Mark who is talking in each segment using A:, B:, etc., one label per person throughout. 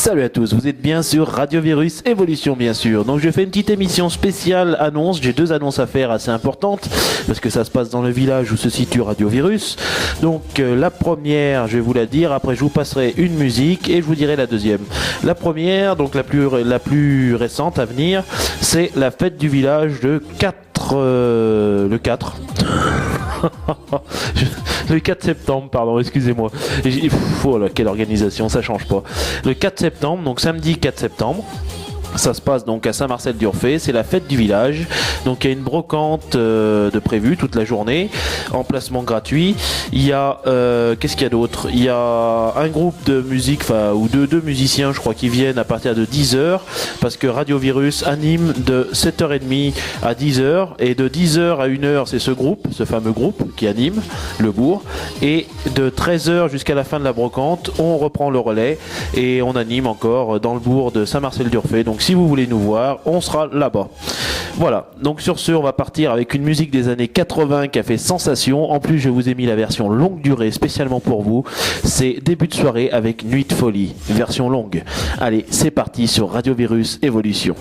A: Salut à tous, vous êtes bien sur Radio Virus Évolution bien sûr. Donc je fais une petite émission spéciale annonce, j'ai deux annonces à faire assez importantes parce que ça se passe dans le village où se situe Radio Virus. Donc la première, je vais vous la dire, après je vous passerai une musique et je vous dirai la deuxième. La première, donc la plus récente à venir, c'est la fête du village le 4 le 4 septembre, pardon, excusez-moi. Oh là, quelle organisation, ça change pas. Le 4 septembre, donc samedi 4 septembre. Ça se passe donc à Saint-Marcel-d'Urfé, c'est la fête du village. Donc il y a une brocante de prévue toute la journée, emplacement gratuit. Il y a qu'est-ce qu'il y a d'autre? Il y a un groupe de musique, ou deux musiciens, je crois, qui viennent à partir de 10h, parce que Radio Virus anime de 7h30 à 10h, et de 10h à 1h, c'est ce fameux groupe qui anime le bourg, et de 13h jusqu'à la fin de la brocante, on reprend le relais et on anime encore dans le bourg de Saint-Marcel-d'Urfé. Donc si vous voulez nous voir, on sera là-bas. Voilà, donc sur ce, on va partir avec une musique des années 80 qui a fait sensation. En plus, je vous ai mis la version longue durée spécialement pour vous. C'est début de soirée avec Nuit de folie, version longue. Allez, c'est parti sur Radio Virus Évolution.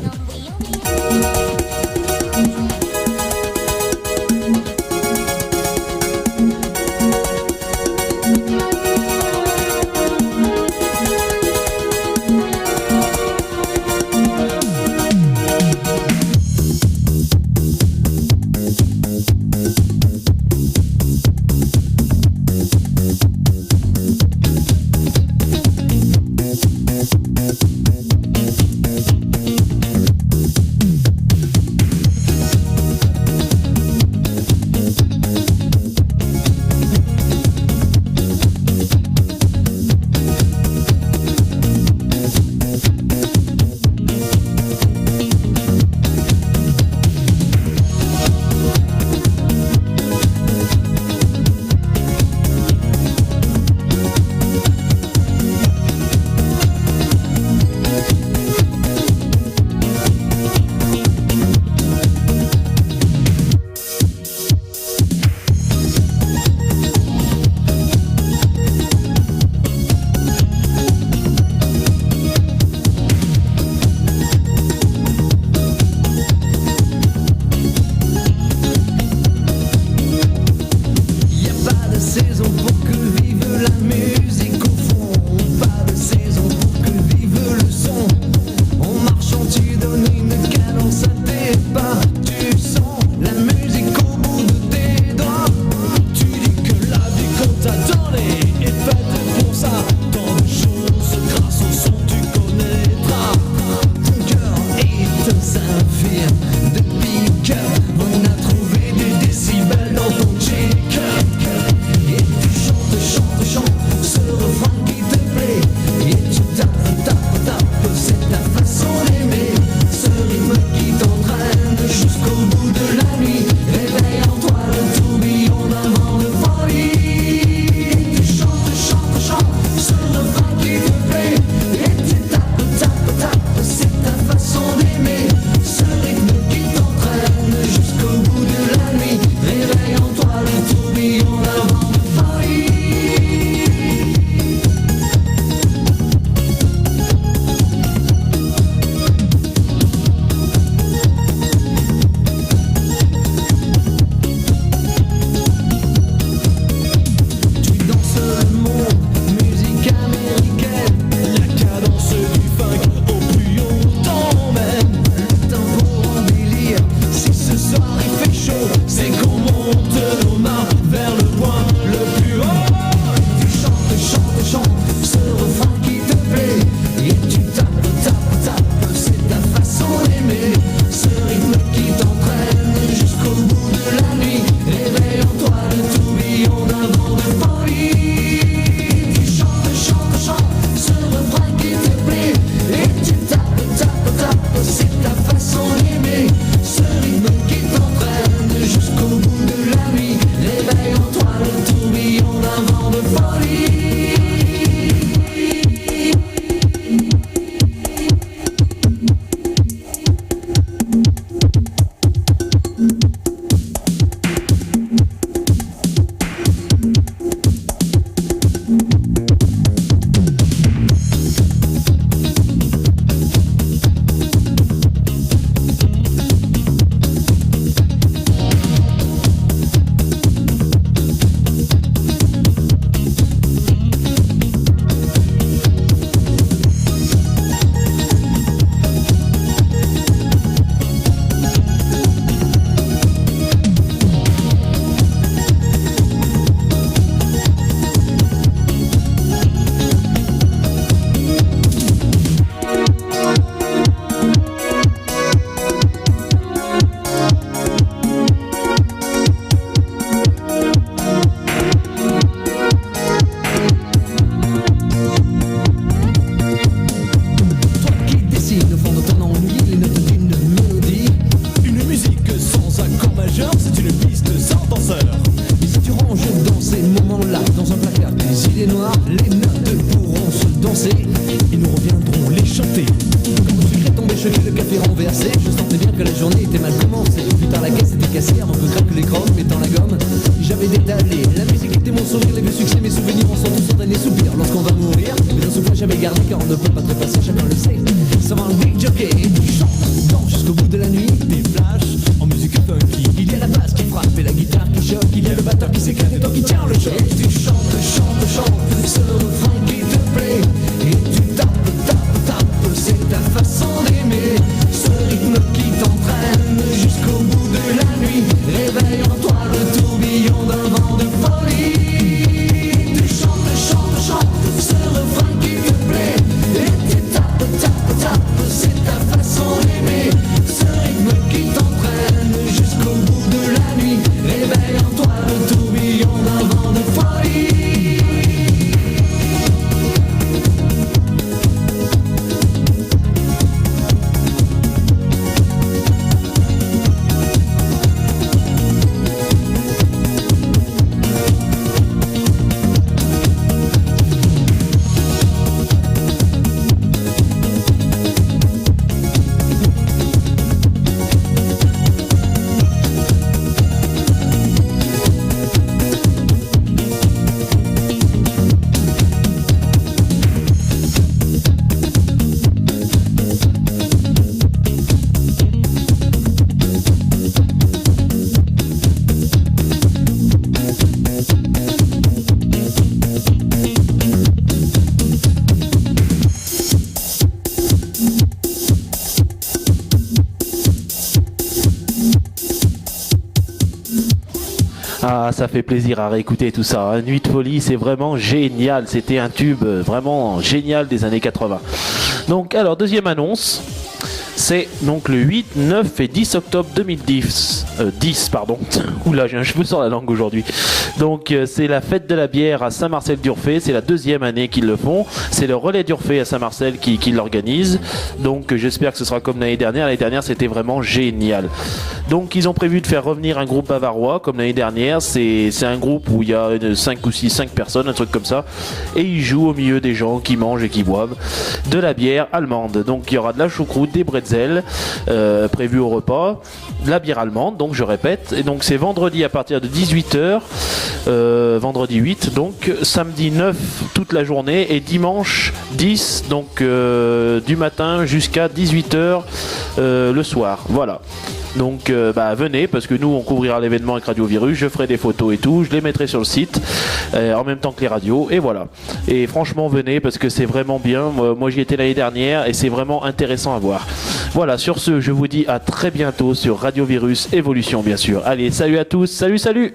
B: commencer et nous reviendrons les chanter. Quand le sucre est tombé, choqué, le café renversé, je sentais bien que la journée était mal commencée. Plus tard la caisse était cassée, un peu craque les crocs, mettant la gomme. J'avais détalé, la musique était mon sourire, les vieux succès, mes souvenirs en sont tous spontanés soupirs. Lorsqu'on va mourir, mais un souffle jamais gardé, car on ne peut pas trépasser, chacun le sait. Ça va un big jockey, et tu chantes, danses jusqu'au bout de la nuit, des flashs en musique funky. Il y a la basse qui frappe et la guitare qui choque, il y a le batteur qui s'éclate et toi qui tiens le choc. Et tu chantes, c'est le refrain qui te plaît. Et tu tapes, c'est ta façon d'aimer. Ce rythme qui t'entraîne jusqu'au bout de la nuit. Réveille en toi le tourbillon d'un vent de folie. Tu chantes, ce refrain qui te plaît. Et tu tapes, c'est ta façon d'aimer. Ce rythme qui t'entraîne jusqu'au bout de la nuit. Réveille en toi le tourbillon d'un vent de folie.
A: Ah, ça fait plaisir à réécouter tout ça. Nuit de folie, c'est vraiment génial. C'était un tube vraiment génial des années 80. Donc, alors, deuxième annonce. C'est donc le 8, 9 et 10 octobre 2010. 10, pardon. Oula, j'ai un cheveu sur la langue aujourd'hui. Donc, c'est la fête de la bière à Saint-Marcel-d'Urfé. C'est la deuxième année qu'ils le font. C'est le relais d'Urfé à Saint-Marcel qui l'organise. Donc, j'espère que ce sera comme l'année dernière. L'année dernière, c'était vraiment génial. Donc, ils ont prévu de faire revenir un groupe bavarois comme l'année dernière. C'est un groupe où il y a 5 personnes, un truc comme ça. Et ils jouent au milieu des gens qui mangent et qui boivent de la bière allemande. Donc, il y aura de la choucroute, des bretzels prévus au repas, de la bière allemande, donc je répète. Et donc, c'est vendredi à partir de 18h. Vendredi 8, donc samedi 9 toute la journée et dimanche 10, donc du matin jusqu'à 18h le soir. Voilà. Donc venez parce que nous on couvrira l'événement avec Radio Virus, je ferai des photos et tout, je les mettrai sur le site en même temps que les radios et voilà. Et franchement venez parce que c'est vraiment bien, moi j'y étais l'année dernière et c'est vraiment intéressant à voir. Voilà, sur ce je vous dis à très bientôt sur Radio Virus Évolution bien sûr. Allez, salut à tous, salut.